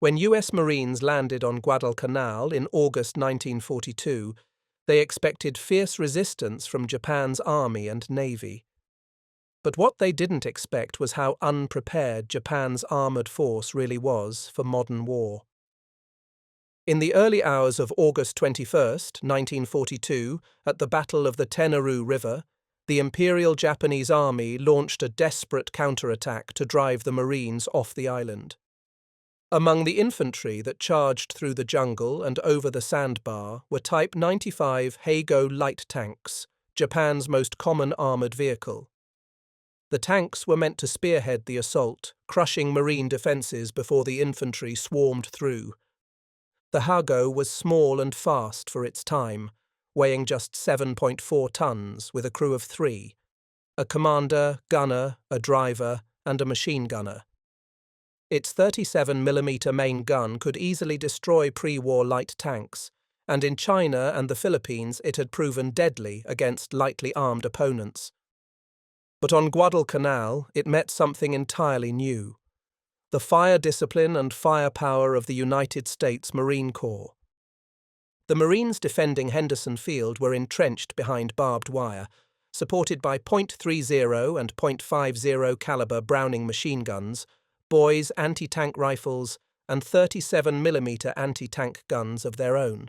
When US Marines landed on Guadalcanal in August 1942, they expected fierce resistance from Japan's army and navy. But what they didn't expect was how unprepared Japan's armoured force really was for modern war. In the early hours of August 21, 1942, at the Battle of the Tarawa River, the Imperial Japanese Army launched a desperate counterattack to drive the Marines off the island. Among the infantry that charged through the jungle and over the sandbar were Type 95 Heigo light tanks, Japan's most common armoured vehicle. The tanks were meant to spearhead the assault, crushing Marine defences before the infantry swarmed through. The Heigo was small and fast for its time, weighing just 7.4 tons with a crew of 3, a commander, gunner, a driver, and a machine gunner. Its 37mm main gun could easily destroy pre-war light tanks, and in China and the Philippines it had proven deadly against lightly armed opponents. But on Guadalcanal it met something entirely new: the fire discipline and firepower of the United States Marine Corps. The Marines defending Henderson Field were entrenched behind barbed wire, supported by .30 and .50 caliber Browning machine guns, Boys anti-tank rifles, and 37mm anti-tank guns of their own.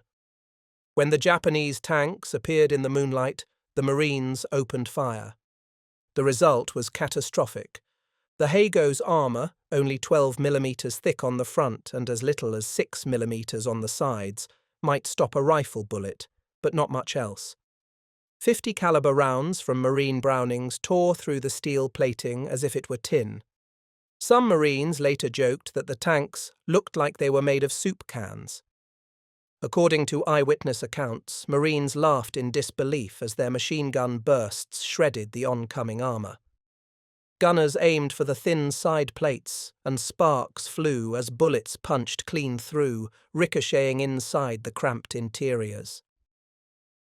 When the Japanese tanks appeared in the moonlight, the Marines opened fire. The result was catastrophic. The Heigo's armour, only 12mm thick on the front and as little as 6mm on the sides, might stop a rifle bullet, but not much else. 50 caliber rounds from Marine Brownings tore through the steel plating as if it were tin. Some Marines later joked that the tanks looked like they were made of soup cans. According to eyewitness accounts, Marines laughed in disbelief as their machine gun bursts shredded the oncoming armour. Gunners aimed for the thin side plates, and sparks flew as bullets punched clean through, ricocheting inside the cramped interiors.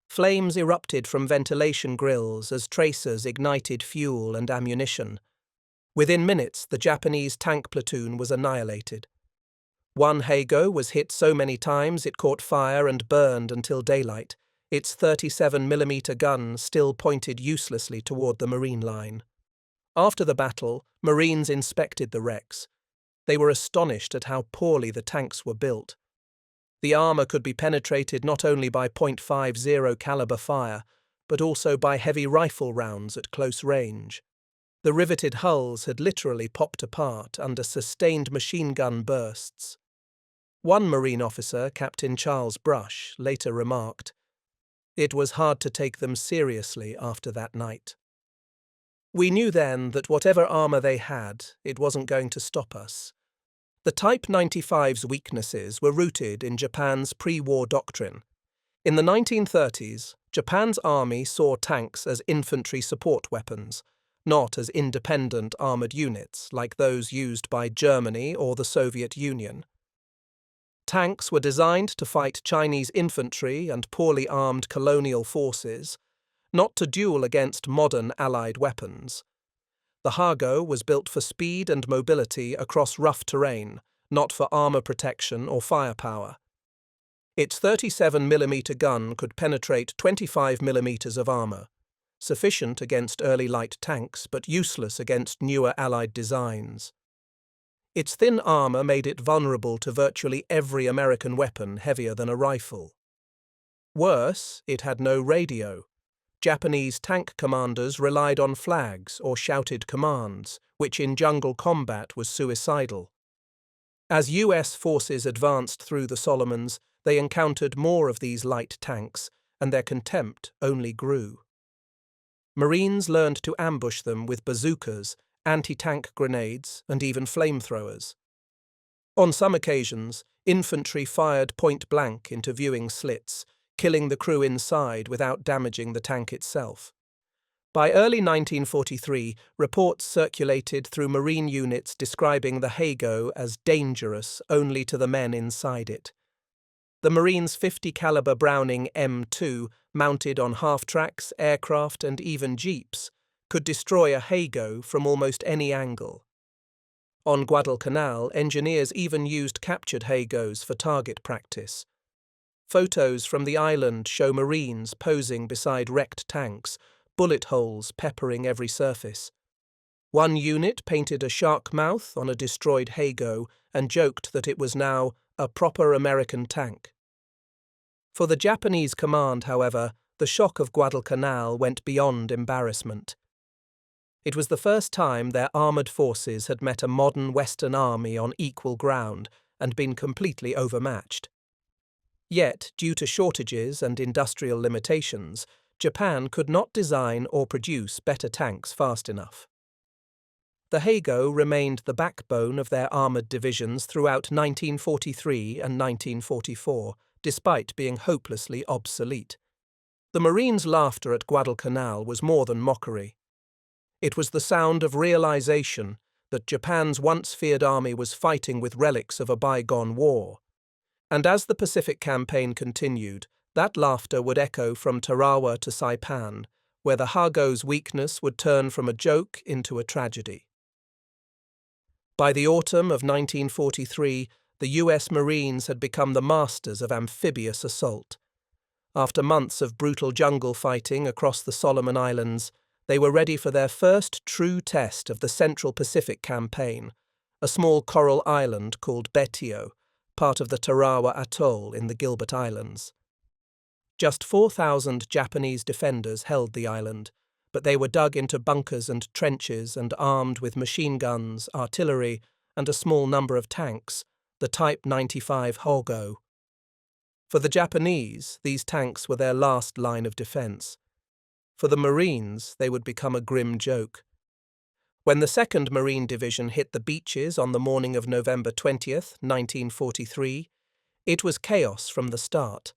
Flames erupted from ventilation grills as tracers ignited fuel and ammunition. Within minutes, the Japanese tank platoon was annihilated. One Heigo was hit so many times it caught fire and burned until daylight, its 37mm gun still pointed uselessly toward the Marine line. After the battle, Marines inspected the wrecks. They were astonished at how poorly the tanks were built. The armour could be penetrated not only by .50 caliber fire, but also by heavy rifle rounds at close range. The riveted hulls had literally popped apart under sustained machine gun bursts. One Marine officer, Captain Charles Brush, later remarked, "It was hard to take them seriously after that night. We knew then that whatever armour they had, it wasn't going to stop us." The Type 95's weaknesses were rooted in Japan's pre-war doctrine. In the 1930s, Japan's army saw tanks as infantry support weapons, not as independent armoured units like those used by Germany or the Soviet Union. Tanks were designed to fight Chinese infantry and poorly armed colonial forces, not to duel against modern Allied weapons. The Heigo was built for speed and mobility across rough terrain, not for armour protection or firepower. Its 37mm gun could penetrate 25mm of armour, sufficient against early light tanks but useless against newer Allied designs. Its thin armour made it vulnerable to virtually every American weapon heavier than a rifle. Worse, it had no radio. Japanese tank commanders relied on flags or shouted commands, which in jungle combat was suicidal. As US forces advanced through the Solomons, they encountered more of these light tanks, and their contempt only grew. Marines learned to ambush them with bazookas, anti-tank grenades, and even flamethrowers. On some occasions, infantry fired point-blank into viewing slits, killing the crew inside without damaging the tank itself. By early 1943, reports circulated through Marine units describing the Heigo as dangerous only to the men inside it. The Marines' 50 caliber Browning M2, mounted on half-tracks, aircraft, and even jeeps, could destroy a Heigo from almost any angle. On Guadalcanal, engineers even used captured Haygos for target practice. Photos from the island show Marines posing beside wrecked tanks, bullet holes peppering every surface. One unit painted a shark mouth on a destroyed Haygo and joked that it was now a proper American tank. For the Japanese command, however, the shock of Guadalcanal went beyond embarrassment. It was the first time their armoured forces had met a modern Western army on equal ground and been completely overmatched. Yet, due to shortages and industrial limitations, Japan could not design or produce better tanks fast enough. The Haygo remained the backbone of their armoured divisions throughout 1943 and 1944, despite being hopelessly obsolete. The Marines' laughter at Guadalcanal was more than mockery. It was the sound of realization that Japan's once-feared army was fighting with relics of a bygone war. And as the Pacific campaign continued, that laughter would echo from Tarawa to Saipan, where the Hago's weakness would turn from a joke into a tragedy. By the autumn of 1943, the US Marines had become the masters of amphibious assault. After months of brutal jungle fighting across the Solomon Islands, they were ready for their first true test of the Central Pacific Campaign, a small coral island called Betio, part of the Tarawa Atoll in the Gilbert Islands. Just 4,000 Japanese defenders held the island, but they were dug into bunkers and trenches and armed with machine guns, artillery, and a small number of tanks, the Type 95 Hogo. For the Japanese, these tanks were their last line of defense. For the Marines, they would become a grim joke. When the 2nd Marine Division hit the beaches on the morning of November 20th, 1943, it was chaos from the start.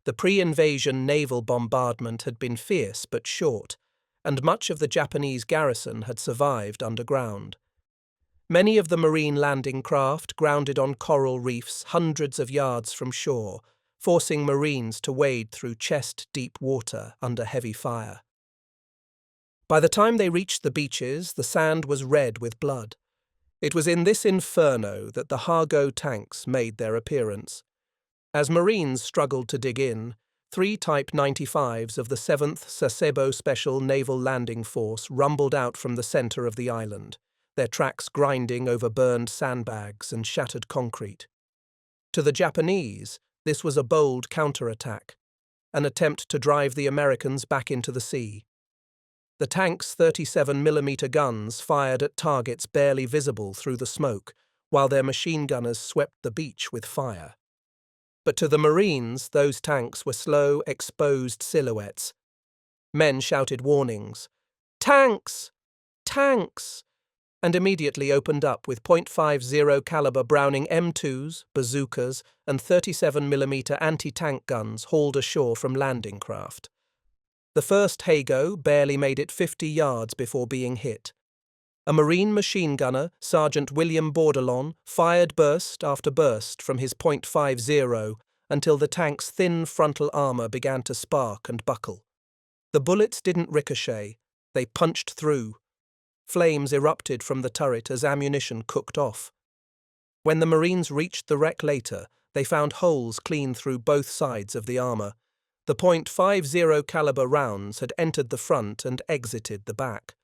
The pre-invasion naval bombardment had been fierce but short, and much of the Japanese garrison had survived underground. Many of the Marine landing craft grounded on coral reefs hundreds of yards from shore, forcing Marines to wade through chest-deep water under heavy fire. By the time they reached the beaches, the sand was red with blood. It was in this inferno that the Hago tanks made their appearance. As Marines struggled to dig in, 3 Type 95s of the 7th Sasebo Special Naval Landing Force rumbled out from the center of the island, their tracks grinding over burned sandbags and shattered concrete. To the Japanese, this was a bold counterattack, an attempt to drive the Americans back into the sea. The tank's 37mm guns fired at targets barely visible through the smoke, while their machine gunners swept the beach with fire. But to the Marines, those tanks were slow, exposed silhouettes. Men shouted warnings, "Tanks! Tanks!" and immediately opened up with .50 caliber Browning M2s, bazookas, and 37mm anti-tank guns hauled ashore from landing craft. The first Haygo barely made it 50 yards before being hit. A Marine machine gunner, Sergeant William Bordelon, fired burst after burst from his .50 until the tank's thin frontal armor began to spark and buckle. The bullets didn't ricochet, they punched through. Flames erupted from the turret as ammunition cooked off. When the Marines reached the wreck later, they found holes clean through both sides of the armor. The .50 caliber rounds had entered the front and exited the back.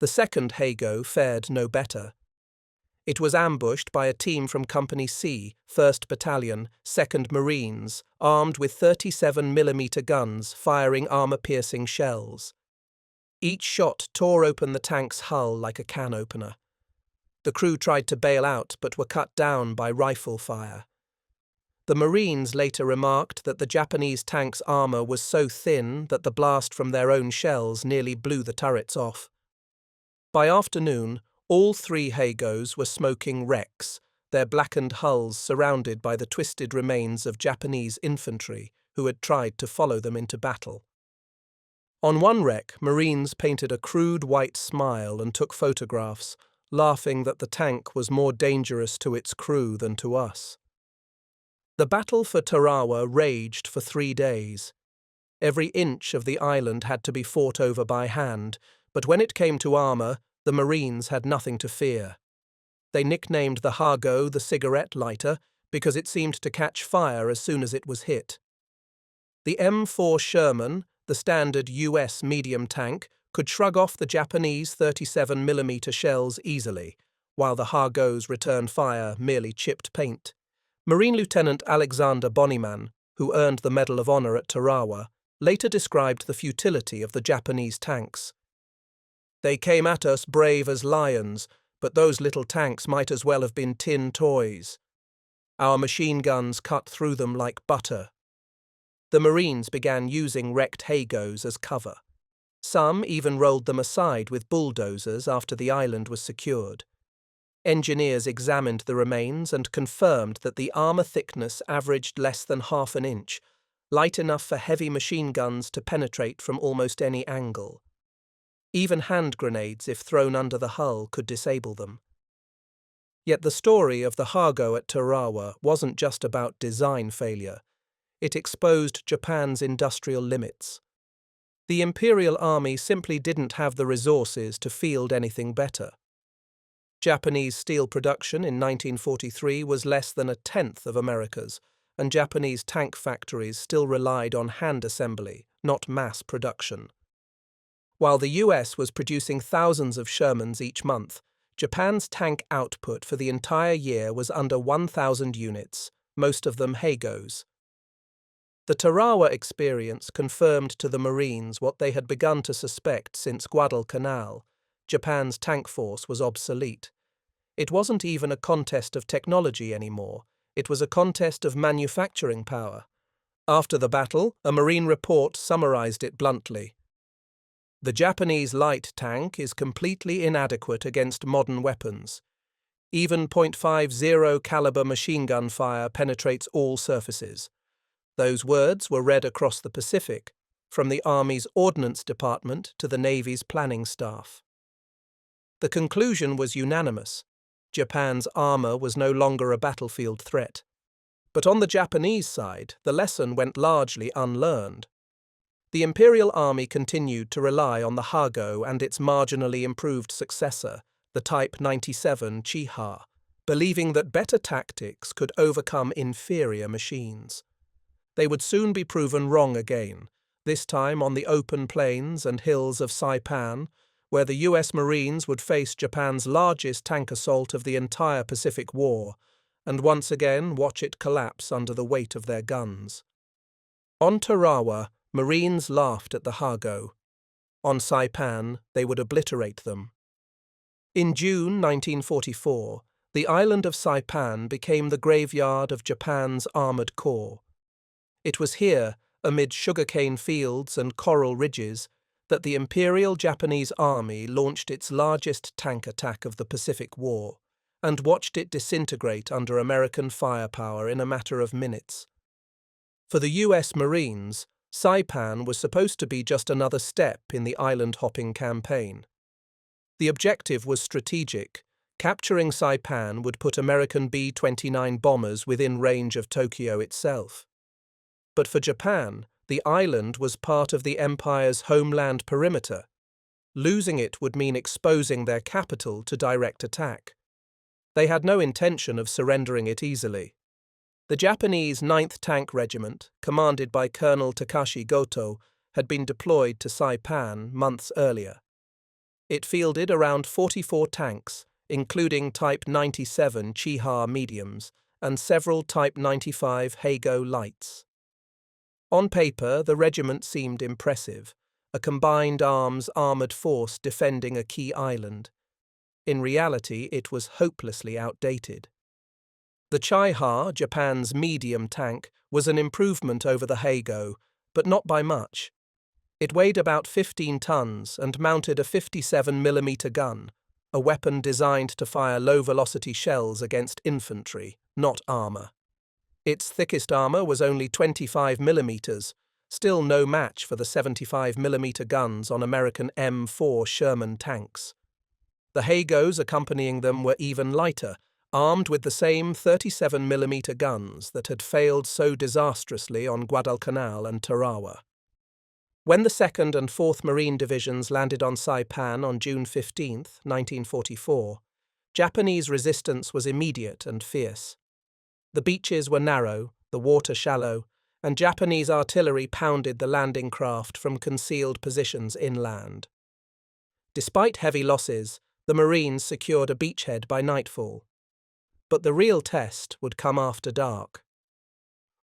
The second Haygo fared no better. It was ambushed by a team from Company C, 1st Battalion, 2nd Marines, armed with 37mm guns firing armor-piercing shells. Each shot tore open the tank's hull like a can opener. The crew tried to bail out but were cut down by rifle fire. The Marines later remarked that the Japanese tank's armor was so thin that the blast from their own shells nearly blew the turrets off. By afternoon, all 3 Haygos were smoking wrecks, their blackened hulls surrounded by the twisted remains of Japanese infantry who had tried to follow them into battle. On one wreck, Marines painted a crude white smile and took photographs, laughing that the tank was more dangerous to its crew than to us. The battle for Tarawa raged for 3 days. Every inch of the island had to be fought over by hand, but when it came to armor, the Marines had nothing to fear. They nicknamed the Hago the cigarette lighter because it seemed to catch fire as soon as it was hit. The M4 Sherman, the standard US medium tank, could shrug off the Japanese 37mm shells easily, while the Hago's return fire merely chipped paint. Marine Lieutenant Alexander Bonnyman, who earned the Medal of Honor at Tarawa, later described the futility of the Japanese tanks. "They came at us brave as lions, but those little tanks might as well have been tin toys. Our machine guns cut through them like butter." The Marines began using wrecked Hagos as cover. Some even rolled them aside with bulldozers after the island was secured. Engineers examined the remains and confirmed that the armor thickness averaged less than half an inch, light enough for heavy machine guns to penetrate from almost any angle. Even hand grenades, if thrown under the hull, could disable them. Yet the story of the Hago at Tarawa wasn't just about design failure. It exposed Japan's industrial limits. The Imperial Army simply didn't have the resources to field anything better. Japanese steel production in 1943 was less than a tenth of America's, and Japanese tank factories still relied on hand assembly, not mass production. While the US was producing thousands of Shermans each month, Japan's tank output for the entire year was under 1,000 units, most of them Hagos. The Tarawa experience confirmed to the Marines what they had begun to suspect since Guadalcanal: Japan's tank force was obsolete. It wasn't even a contest of technology anymore, it was a contest of manufacturing power. After the battle, a Marine report summarized it bluntly. "The Japanese light tank is completely inadequate against modern weapons. Even .50 caliber machine gun fire penetrates all surfaces." Those words were read across the Pacific, from the Army's Ordnance Department to the Navy's planning staff. The conclusion was unanimous. Japan's armor was no longer a battlefield threat. But on the Japanese side, the lesson went largely unlearned. The Imperial Army continued to rely on the Hago and its marginally improved successor, the Type 97 Chiha, believing that better tactics could overcome inferior machines. They would soon be proven wrong again, this time on the open plains and hills of Saipan, where the US Marines would face Japan's largest tank assault of the entire Pacific War, and once again watch it collapse under the weight of their guns. On Tarawa, Marines laughed at the Hago. On Saipan, they would obliterate them. In June 1944, the island of Saipan became the graveyard of Japan's armored corps. It was here, amid sugarcane fields and coral ridges, that the Imperial Japanese Army launched its largest tank attack of the Pacific War, and watched it disintegrate under American firepower in a matter of minutes. For the US Marines, Saipan was supposed to be just another step in the island-hopping campaign. The objective was strategic. Capturing Saipan would put American B-29 bombers within range of Tokyo itself. But for Japan, the island was part of the empire's homeland perimeter. Losing it would mean exposing their capital to direct attack. They had no intention of surrendering it easily. The Japanese 9th Tank Regiment, commanded by Colonel Takashi Goto, had been deployed to Saipan months earlier. It fielded around 44 tanks, including Type 97 Chiha mediums and several Type 95 Hago lights. On paper, the regiment seemed impressive, a combined arms armoured force defending a key island. In reality, it was hopelessly outdated. The Chiha, Japan's medium tank, was an improvement over the Hago, but not by much. It weighed about 15 tons and mounted a 57mm gun, a weapon designed to fire low-velocity shells against infantry, not armour. Its thickest armour was only 25mm, still no match for the 75mm guns on American M4 Sherman tanks. The Hagos accompanying them were even lighter, armed with the same 37mm guns that had failed so disastrously on Guadalcanal and Tarawa. When the 2nd and 4th Marine Divisions landed on Saipan on June 15, 1944, Japanese resistance was immediate and fierce. The beaches were narrow, the water shallow, and Japanese artillery pounded the landing craft from concealed positions inland. Despite heavy losses, the Marines secured a beachhead by nightfall. But the real test would come after dark.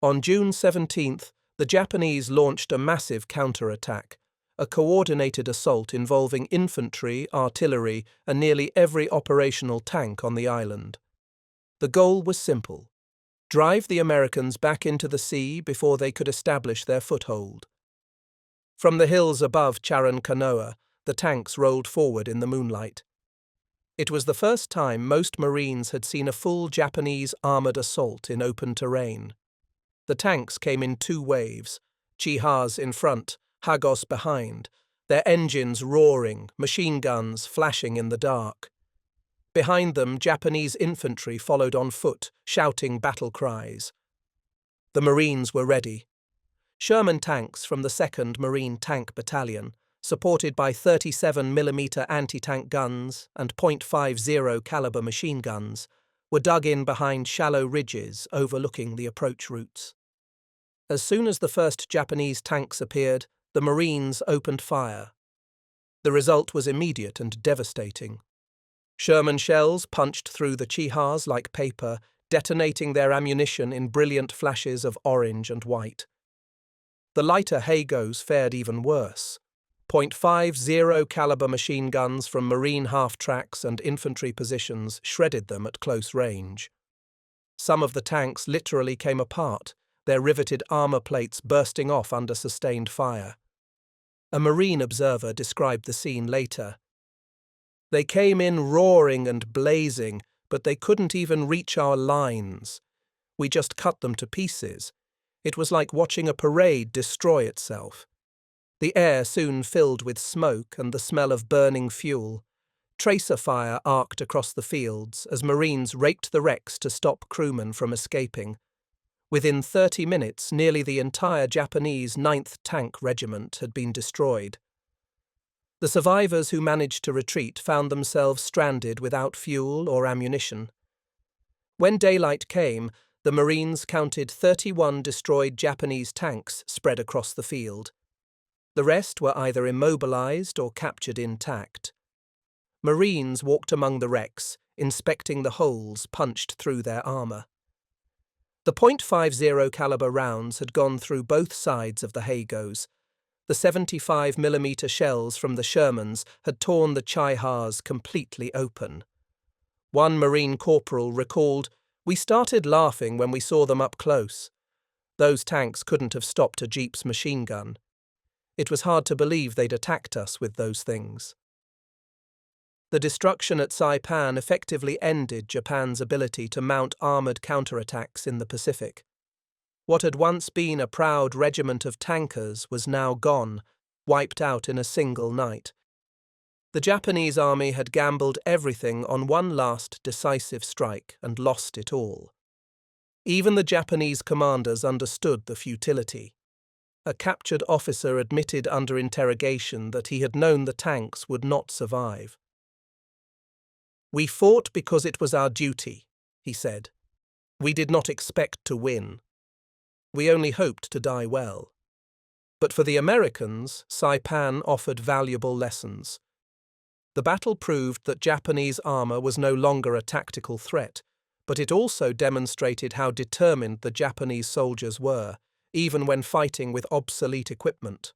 On June 17th, the Japanese launched a massive counterattack, a coordinated assault involving infantry, artillery, and nearly every operational tank on the island. The goal was simple: drive the Americans back into the sea before they could establish their foothold. From the hills above Guadalcanal, the tanks rolled forward in the moonlight. It was the first time most Marines had seen a full Japanese armoured assault in open terrain. The tanks came in two waves, Chihas in front, Hagos behind, their engines roaring, machine guns flashing in the dark. Behind them, Japanese infantry followed on foot, shouting battle cries. The Marines were ready. Sherman tanks from the 2nd Marine Tank Battalion, supported by 37mm anti-tank guns and .50 caliber machine guns, were dug in behind shallow ridges overlooking the approach routes. As soon as the first Japanese tanks appeared, the Marines opened fire. The result was immediate and devastating. Sherman shells punched through the Chihas like paper, detonating their ammunition in brilliant flashes of orange and white. The lighter Hagos fared even worse. .50 caliber machine guns from Marine half-tracks and infantry positions shredded them at close range. Some of the tanks literally came apart, their riveted armour plates bursting off under sustained fire. A Marine observer described the scene later. "They came in roaring and blazing, but they couldn't even reach our lines. We just cut them to pieces. It was like watching a parade destroy itself." The air soon filled with smoke and the smell of burning fuel. Tracer fire arced across the fields as Marines raked the wrecks to stop crewmen from escaping. Within 30 minutes, nearly the entire Japanese 9th Tank Regiment had been destroyed. The survivors who managed to retreat found themselves stranded without fuel or ammunition. When daylight came, the Marines counted 31 destroyed Japanese tanks spread across the field. The rest were either immobilized or captured intact. Marines walked among the wrecks, inspecting the holes punched through their armour. The .50 caliber rounds had gone through both sides of the Hagos. The 75mm shells from the Shermans had torn the Chihas completely open. One Marine corporal recalled, "We started laughing when we saw them up close. Those tanks couldn't have stopped a jeep's machine gun. It was hard to believe they'd attacked us with those things." The destruction at Saipan effectively ended Japan's ability to mount armoured counterattacks in the Pacific. What had once been a proud regiment of tankers was now gone, wiped out in a single night. The Japanese army had gambled everything on one last decisive strike and lost it all. Even the Japanese commanders understood the futility. A captured officer admitted under interrogation that he had known the tanks would not survive. "We fought because it was our duty," he said. "We did not expect to win. We only hoped to die well." But for the Americans, Saipan offered valuable lessons. The battle proved that Japanese armour was no longer a tactical threat, but it also demonstrated how determined the Japanese soldiers were, even when fighting with obsolete equipment.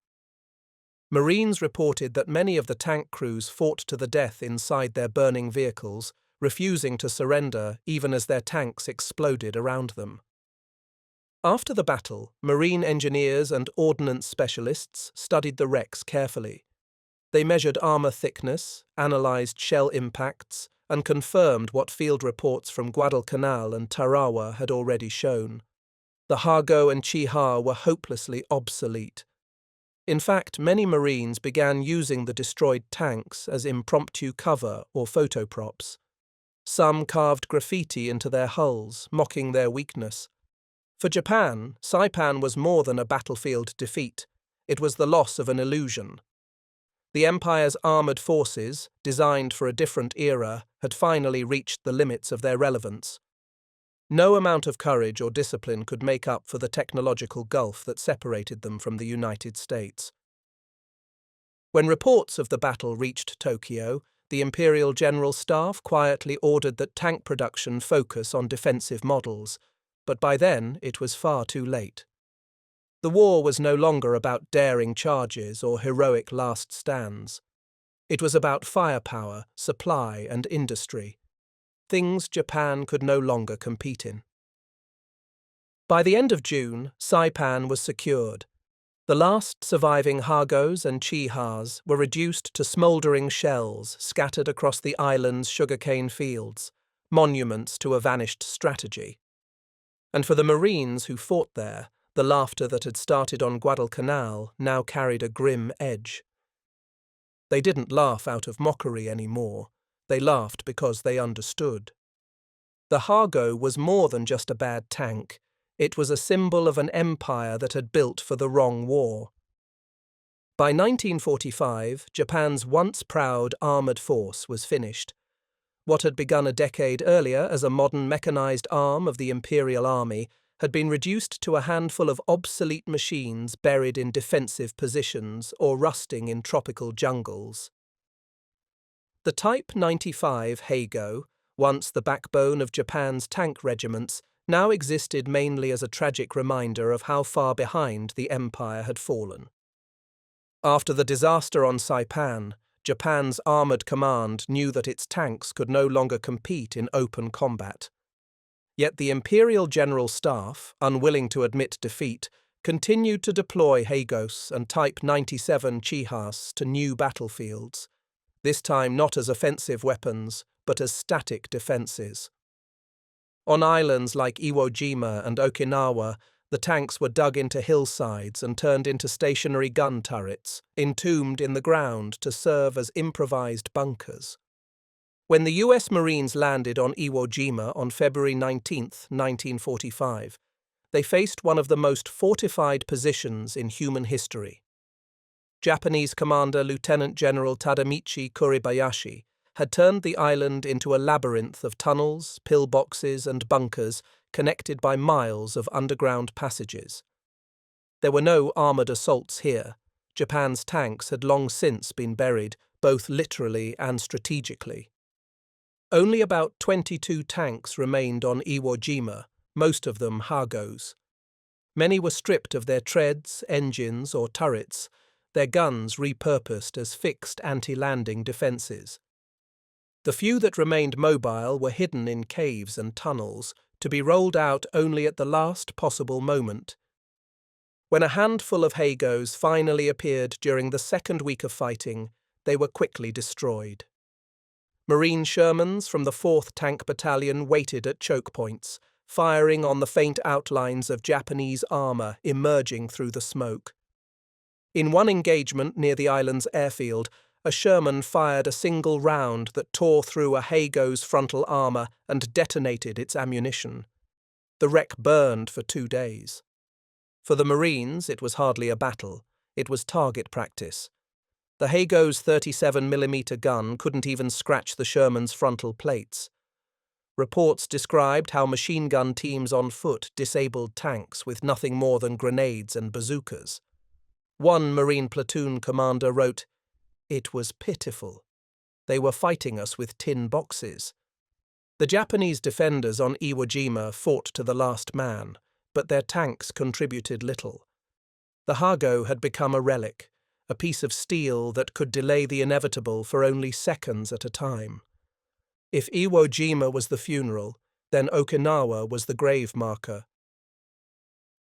Marines reported that many of the tank crews fought to the death inside their burning vehicles, refusing to surrender even as their tanks exploded around them. After the battle, Marine engineers and ordnance specialists studied the wrecks carefully. They measured armour thickness, analysed shell impacts, and confirmed what field reports from Guadalcanal and Tarawa had already shown. The Hago and Chiha were hopelessly obsolete. In fact, many Marines began using the destroyed tanks as impromptu cover or photo props. Some carved graffiti into their hulls, mocking their weakness. For Japan, Saipan was more than a battlefield defeat. It was the loss of an illusion. The Empire's armoured forces, designed for a different era, had finally reached the limits of their relevance. No amount of courage or discipline could make up for the technological gulf that separated them from the United States. When reports of the battle reached Tokyo, the Imperial General Staff quietly ordered that tank production focus on defensive models, but by then it was far too late. The war was no longer about daring charges or heroic last stands. It was about firepower, supply, and industry, things Japan could no longer compete in. By the end of June, Saipan was secured. The last surviving Hagos and Chihas were reduced to smouldering shells scattered across the island's sugarcane fields, monuments to a vanished strategy. And for the Marines who fought there, the laughter that had started on Guadalcanal now carried a grim edge. They didn't laugh out of mockery anymore. They laughed because they understood. The Hago was more than just a bad tank. It was a symbol of an empire that had built for the wrong war. By 1945, Japan's once proud armoured force was finished. What had begun a decade earlier as a modern mechanized arm of the Imperial Army had been reduced to a handful of obsolete machines buried in defensive positions or rusting in tropical jungles. The Type 95 Hago, once the backbone of Japan's tank regiments, now existed mainly as a tragic reminder of how far behind the empire had fallen. After the disaster on Saipan, Japan's armoured command knew that its tanks could no longer compete in open combat. Yet the Imperial General Staff, unwilling to admit defeat, continued to deploy Hagos and Type 97 Chihas to new battlefields, this time not as offensive weapons, but as static defences. On islands like Iwo Jima and Okinawa, the tanks were dug into hillsides and turned into stationary gun turrets, entombed in the ground to serve as improvised bunkers. When the US Marines landed on Iwo Jima on February 19, 1945, they faced one of the most fortified positions in human history. Japanese Commander Lieutenant General Tadamichi Kuribayashi had turned the island into a labyrinth of tunnels, pillboxes, and bunkers connected by miles of underground passages. There were no armoured assaults here. Japan's tanks had long since been buried, both literally and strategically. Only about 22 tanks remained on Iwo Jima, most of them Hagos. Many were stripped of their treads, engines, or turrets, their guns repurposed as fixed anti-landing defences. The few that remained mobile were hidden in caves and tunnels, to be rolled out only at the last possible moment. When a handful of Hagos finally appeared during the second week of fighting, they were quickly destroyed. Marine Shermans from the 4th Tank Battalion waited at choke points, firing on the faint outlines of Japanese armour emerging through the smoke. In one engagement near the island's airfield, a Sherman fired a single round that tore through a Hago's frontal armour and detonated its ammunition. The wreck burned for 2 days. For the Marines, it was hardly a battle. It was target practice. The Hago's 37mm gun couldn't even scratch the Sherman's frontal plates. Reports described how machine gun teams on foot disabled tanks with nothing more than grenades and bazookas. One Marine platoon commander wrote, "It was pitiful. They were fighting us with tin boxes." The Japanese defenders on Iwo Jima fought to the last man, but their tanks contributed little. The Hago had become a relic, a piece of steel that could delay the inevitable for only seconds at a time. If Iwo Jima was the funeral, then Okinawa was the grave marker.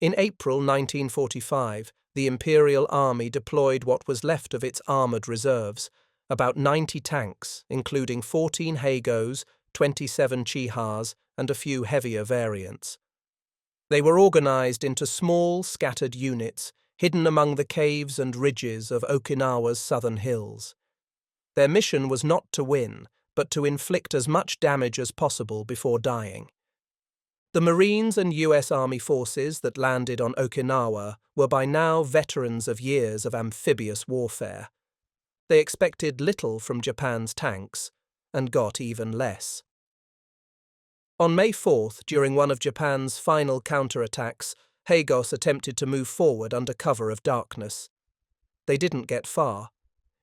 In April 1945, the Imperial Army deployed what was left of its armoured reserves, about 90 tanks, including 14 Hagos, 27 Chihas, and a few heavier variants. They were organised into small, scattered units, hidden among the caves and ridges of Okinawa's southern hills. Their mission was not to win, but to inflict as much damage as possible before dying. The Marines and US Army forces that landed on Okinawa were by now veterans of years of amphibious warfare. They expected little from Japan's tanks, and got even less. On May 4th, during one of Japan's final counterattacks, Hagos attempted to move forward under cover of darkness. They didn't get far.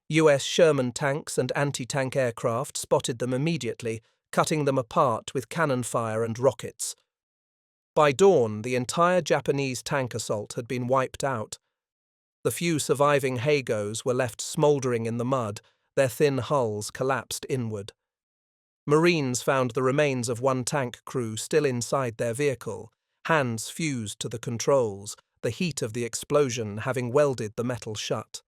US Sherman tanks and anti-tank aircraft spotted them immediately, cutting them apart with cannon fire and rockets. By dawn, the entire Japanese tank assault had been wiped out. The few surviving Hagos were left smouldering in the mud, their thin hulls collapsed inward. Marines found the remains of one tank crew still inside their vehicle, hands fused to the controls, the heat of the explosion having welded the metal shut.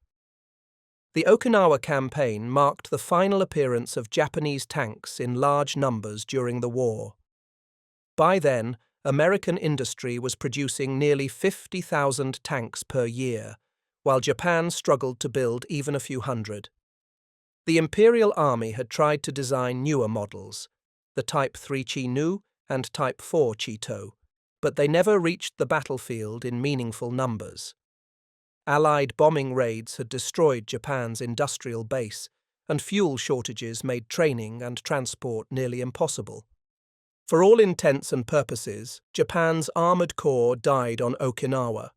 The Okinawa campaign marked the final appearance of Japanese tanks in large numbers during the war. By then, American industry was producing nearly 50,000 tanks per year, while Japan struggled to build even a few hundred. The Imperial Army had tried to design newer models, the Type 3 Chi-Nu and Type 4 Chi-To, but they never reached the battlefield in meaningful numbers. Allied bombing raids had destroyed Japan's industrial base, and fuel shortages made training and transport nearly impossible. For all intents and purposes, Japan's armored corps died on Okinawa.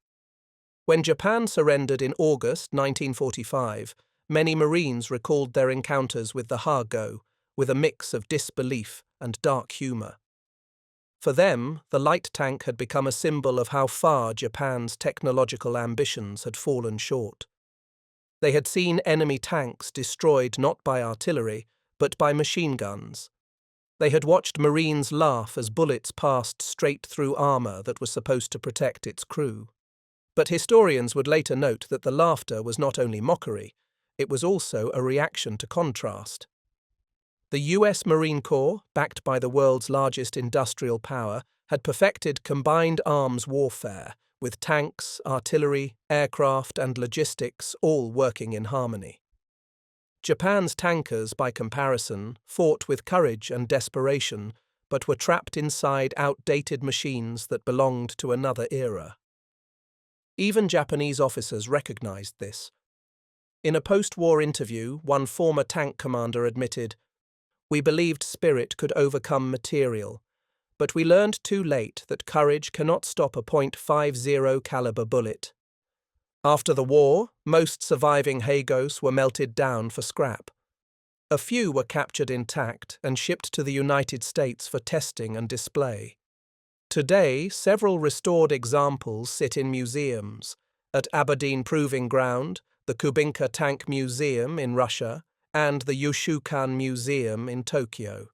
When Japan surrendered in August 1945, many Marines recalled their encounters with the Hago, with a mix of disbelief and dark humor. For them, the light tank had become a symbol of how far Japan's technological ambitions had fallen short. They had seen enemy tanks destroyed not by artillery, but by machine guns. They had watched Marines laugh as bullets passed straight through armor that was supposed to protect its crew. But historians would later note that the laughter was not only mockery, it was also a reaction to contrast. The US Marine Corps, backed by the world's largest industrial power, had perfected combined arms warfare, with tanks, artillery, aircraft, and logistics all working in harmony. Japan's tankers, by comparison, fought with courage and desperation, but were trapped inside outdated machines that belonged to another era. Even Japanese officers recognized this. In a post-war interview, one former tank commander admitted, "We believed spirit could overcome material, but we learned too late that courage cannot stop a .50 caliber bullet." After the war, most surviving Hagos were melted down for scrap. A few were captured intact and shipped to the United States for testing and display. Today, several restored examples sit in museums, at Aberdeen Proving Ground, the Kubinka Tank Museum in Russia, and the Yoshukan Museum in Tokyo.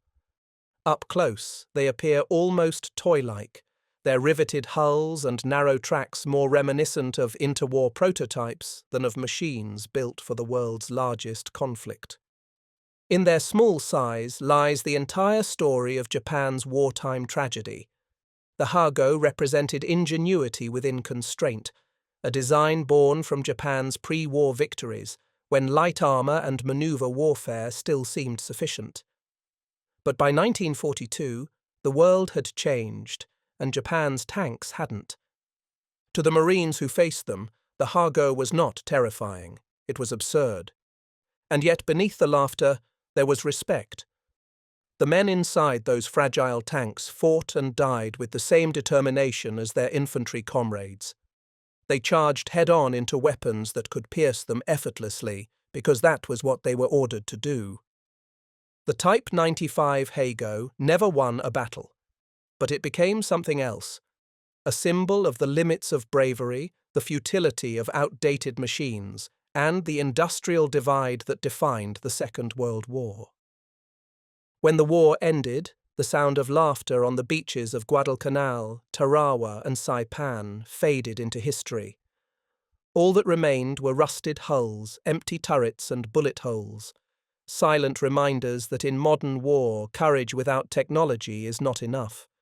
Up close, they appear almost toy-like, their riveted hulls and narrow tracks more reminiscent of interwar prototypes than of machines built for the world's largest conflict. In their small size lies the entire story of Japan's wartime tragedy. The Hago represented ingenuity within constraint, a design born from Japan's pre-war victories, when light armor and maneuver warfare still seemed sufficient. But by 1942, the world had changed, and Japan's tanks hadn't. To the Marines who faced them, the Hago was not terrifying, it was absurd. And yet beneath the laughter, there was respect. The men inside those fragile tanks fought and died with the same determination as their infantry comrades. They charged head-on into weapons that could pierce them effortlessly, because that was what they were ordered to do. The Type 95 Hago never won a battle, but it became something else, a symbol of the limits of bravery, the futility of outdated machines, and the industrial divide that defined the Second World War. When the war ended, the sound of laughter on the beaches of Guadalcanal, Tarawa, and Saipan faded into history. All that remained were rusted hulls, empty turrets, and bullet holes, silent reminders that in modern war, courage without technology is not enough.